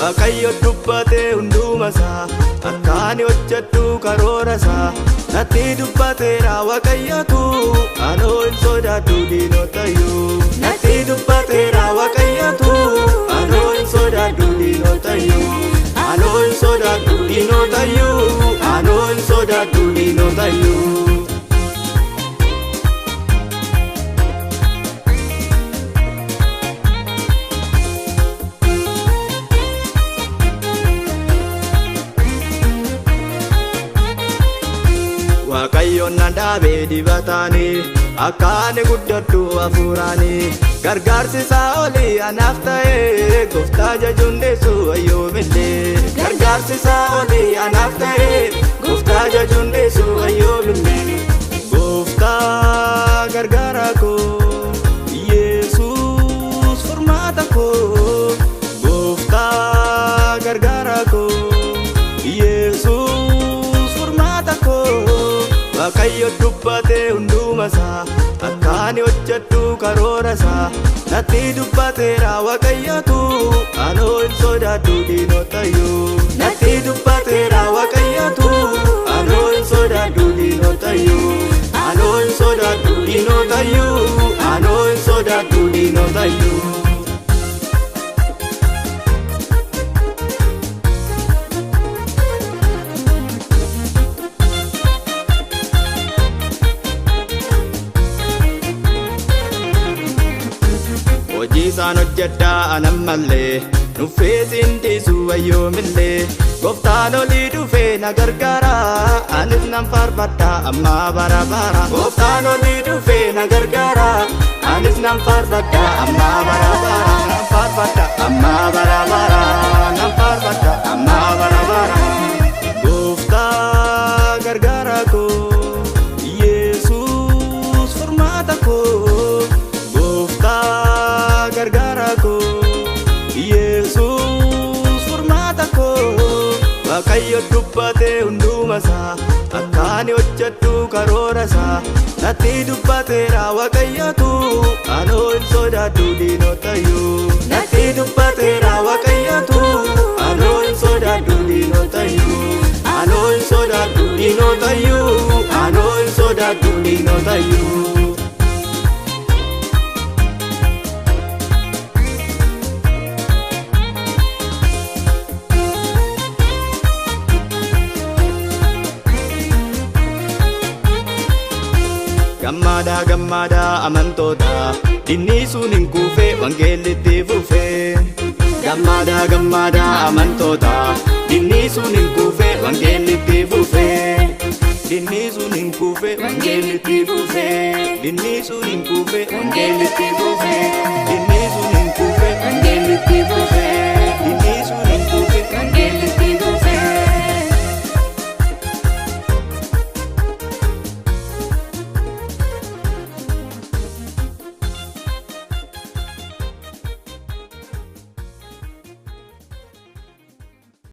Waaqayyo dubbate hundumasaa akkaani hojjedhu karoorasaa natti dubbateera Waaqayyotu anoo hin sodaadhu diinotayyuu natti dubbateera Waaqayyotu anoo hin sodaadhu diinotayyuu anoo hin sodaadhu diinotayyuu anoo hin sodaadhu diinotayyuu. Waaqayyoon na dhaabee dibataanii akkaani guddadhu hafuuraanii gargaarsi isaa olii anaaf ta'ee gooftaa jajuun deessu ayyoomillee gargaarsi isaa olii anaaf ta'ee gooftaa jajuun deessu ayyoomillee gooftaa gargaara koo Yesuus furmaata koo gooftaa gargaara koo Yesuus furmaata koo. Waaqayyo dubbate hundumasaa akkaani hojjedhu karoorasaa natti dubbateera Waaqayyotu anoo hin sodaadhu diinotayyuu natti dubbateera Waaqayyotu anoo hin sodaadhu diinotayyuu anoo hin sodaadhu diinotayyuu anoo hin sodaadhu diinotayyuu. Hojiisaan hojjedhaa anammallee nuffeesiin dhiisu ayyoomillee gooftaan olii dhufee na gargaara anis nan faarfadha ammaa bara bara gooftaan olii dhufee na gargaara anis nan faarfadha ammaa bara bara nan faarfadha ammaa bara bara nan faarfadha ammaa bara bara gooftaa gargaara koo Yesuus furmaata koo gooftaa gargaara koo Yesuus furmaata koo. Waaqayyo dubbate hundumasaa akkaani hojjedhu karoorasaa natti dubbateera Waaqayyotu anoo hin sodaadhu diinotayyuu natti dubbateera Waaqayyotu anoo hin sodaadhu diinotayyuu anoo hin sodaadhu diinotayyuu anoo hin sodaadhu diinotayyuu. Gammada gammada amantoota dinni sun hin kuufe wangeellitti fufe gammada gammada amantoota dinni sun hin kuufe wangeellitti fufe dinni sun hin kuufe wangeellitti fufe dinni sun hin kuufe wangeellitti fufe dinni sun hin kuufe wangeellitti fufe.